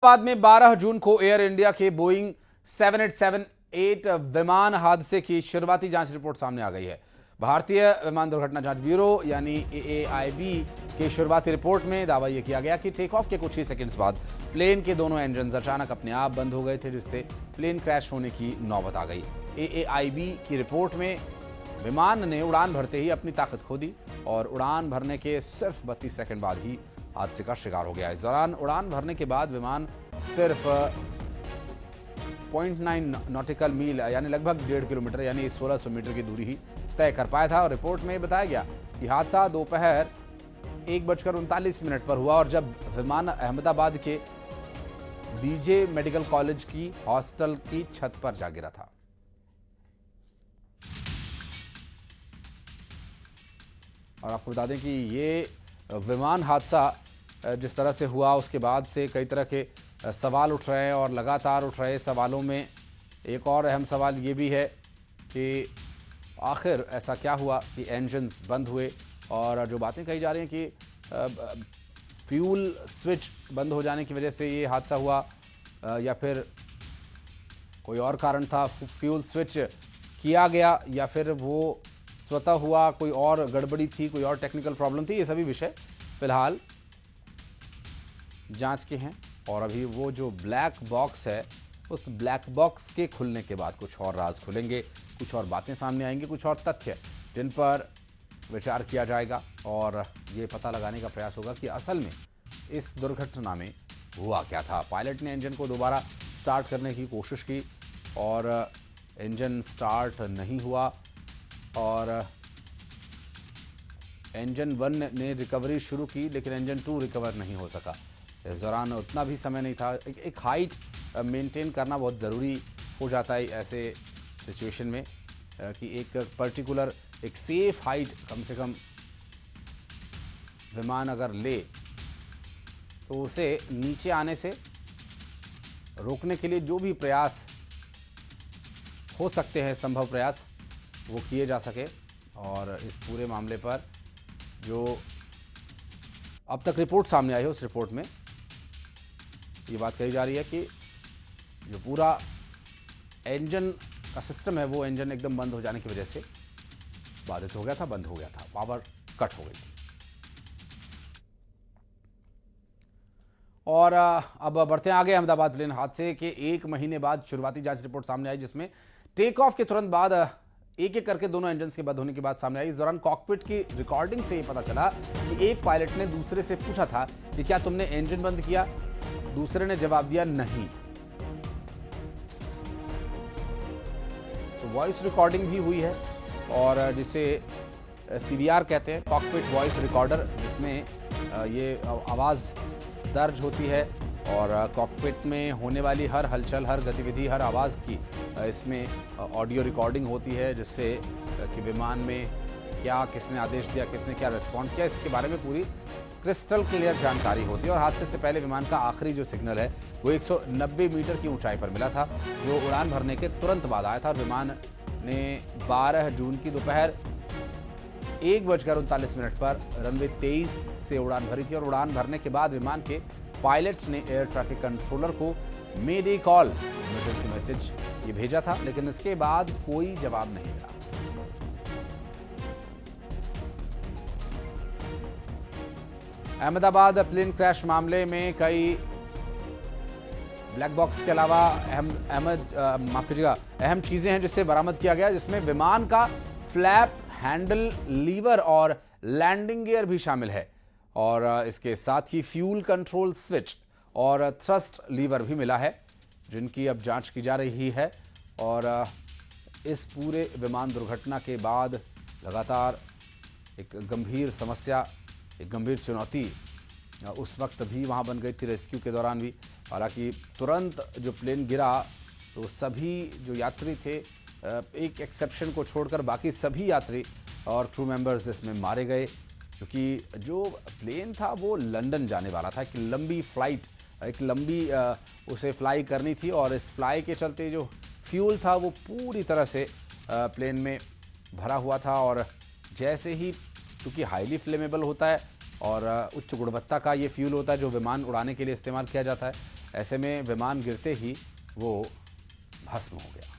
बाद में 12 जून को एयर इंडिया के बोइंग 7878 विमान हादसे की शुरुआती जांच रिपोर्ट सामने आ गई है। भारतीय विमान दुर्घटना जांच ब्यूरो यानी AAIB की शुरुआती रिपोर्ट में दावा यह किया गया कि टेक ऑफ के कुछ ही सेकंड्स बाद प्लेन के दोनों इंजन अचानक अपने आप बंद हो गए थे, जिससे प्लेन क्रैश होने की नौबत आ गई। AAIB की रिपोर्ट में विमान ने उड़ान भरते ही अपनी ताकत खो दी और उड़ान भरने के सिर्फ 32 सेकंड बाद ही हादसे का शिकार हो गया। इस दौरान उड़ान भरने के बाद विमान सिर्फ 0.9 नॉटिकल मील यानी लगभग 1.5 किलोमीटर यानी 1600 मीटर की दूरी ही तय कर पाया था। और रिपोर्ट में बताया गया कि हादसा दोपहर 1:39 पर हुआ और जब विमान अहमदाबाद के BJ मेडिकल कॉलेज की हॉस्टल की छत पर जा गिरा था। और आपको बता दें कि ये विमान हादसा जिस तरह से हुआ उसके बाद से कई तरह के सवाल उठ रहे हैं और लगातार उठ रहे सवालों में एक और अहम सवाल ये भी है कि आखिर ऐसा क्या हुआ कि इंजन्स बंद हुए। और जो बातें कही जा रही हैं कि फ्यूल स्विच बंद हो जाने की वजह से ये हादसा हुआ या फिर कोई और कारण था, फ्यूल स्विच किया गया या फिर वो स्वतः हुआ, कोई और गड़बड़ी थी, कोई और टेक्निकल प्रॉब्लम थी, ये सभी विषय फिलहाल जांच के हैं। और अभी वो जो ब्लैक बॉक्स है उस ब्लैक बॉक्स के खुलने के बाद कुछ और राज खुलेंगे, कुछ और बातें सामने आएंगी, कुछ और तथ्य जिन पर विचार किया जाएगा और ये पता लगाने का प्रयास होगा कि असल में इस दुर्घटना में हुआ क्या था। पायलट ने इंजन को दोबारा स्टार्ट करने की कोशिश की और इंजन स्टार्ट नहीं हुआ और इंजन 1 ने रिकवरी शुरू की लेकिन इंजन 2 रिकवर नहीं हो सका। इस दौरान उतना भी समय नहीं था। एक हाइट मेंटेन करना बहुत ज़रूरी हो जाता है ऐसे सिचुएशन में कि एक पर्टिकुलर एक सेफ हाइट कम से कम विमान अगर ले तो उसे नीचे आने से रोकने के लिए जो भी प्रयास हो सकते हैं, संभव प्रयास, वो किए जा सके। और इस पूरे मामले पर जो अब तक रिपोर्ट सामने आई है उस रिपोर्ट में ये बात कही जा रही है कि जो पूरा इंजन का सिस्टम है वो इंजन एकदम बंद हो जाने की वजह से बाधित हो गया था, बंद हो गया था, पावर कट हो गई थी। और अब बढ़ते हैं आगे। अहमदाबाद प्लेन हादसे के 1 महीने बाद शुरुआती जांच रिपोर्ट सामने आई जिसमें टेक ऑफ के तुरंत बाद एक एक करके दोनों इंजन के बंद होने की बात सामने आई। इस दौरान कॉकपिट की रिकॉर्डिंग से ये पता चला कि एक पायलट ने दूसरे से पूछा था कि क्या तुमने इंजन बंद किया, दूसरे ने जवाब दिया नहीं। तो वॉइस रिकॉर्डिंग भी हुई है और जिसे CVR कहते हैं, कॉकपिट वॉइस रिकॉर्डर, जिसमें ये आवाज़ दर्ज होती है और कॉकपिट में होने वाली हर हलचल, हर गतिविधि, हर आवाज़ की इसमें ऑडियो रिकॉर्डिंग होती है, जिससे कि विमान में क्या किसने आदेश दिया, किसने क्या रिस्पॉन्ड किया, इसके बारे में पूरी क्रिस्टल क्लियर जानकारी होती है। और हादसे से पहले विमान का आखिरी जो सिग्नल है वो 190 मीटर की ऊंचाई पर मिला था, जो उड़ान भरने के तुरंत बाद आया था। और विमान ने 12 जून की दोपहर 1:39 पर रनवे 23 से उड़ान भरी थी। और उड़ान भरने के बाद विमान के पायलट ने एयर ट्रैफिक कंट्रोलर को मेडे कॉल इमरजेंसी मैसेज ये भेजा था, लेकिन इसके बाद कोई जवाब नहीं मिला। अहमदाबाद प्लेन क्रैश मामले में कई ब्लैक बॉक्स के अलावा अहम चीजें हैं जिससे बरामद किया गया, जिसमें विमान का फ्लैप, हैंडल, लीवर और लैंडिंग गियर भी शामिल है। और इसके साथ ही फ्यूल कंट्रोल स्विच और थ्रस्ट लीवर भी मिला है, जिनकी अब जांच की जा रही है। और इस पूरे विमान दुर्घटना के बाद लगातार एक गंभीर समस्या, एक गंभीर चुनौती उस वक्त भी वहां बन गई थी रेस्क्यू के दौरान भी। हालांकि तुरंत जो प्लेन गिरा तो सभी जो यात्री थे, एक एक्सेप्शन को छोड़कर बाकी सभी यात्री और क्रू मेंबर्स इसमें मारे गए, क्योंकि जो प्लेन था वो लंदन जाने वाला था। एक लंबी फ्लाइट, एक लंबी उसे फ्लाई करनी थी और इस फ्लाई के चलते जो फ्यूल था वो पूरी तरह से प्लेन में भरा हुआ था। और जैसे ही, क्योंकि हाईली फ्लेमेबल होता है और उच्च गुणवत्ता का ये फ्यूल होता है जो विमान उड़ाने के लिए इस्तेमाल किया जाता है, ऐसे में विमान गिरते ही वो भस्म हो गया।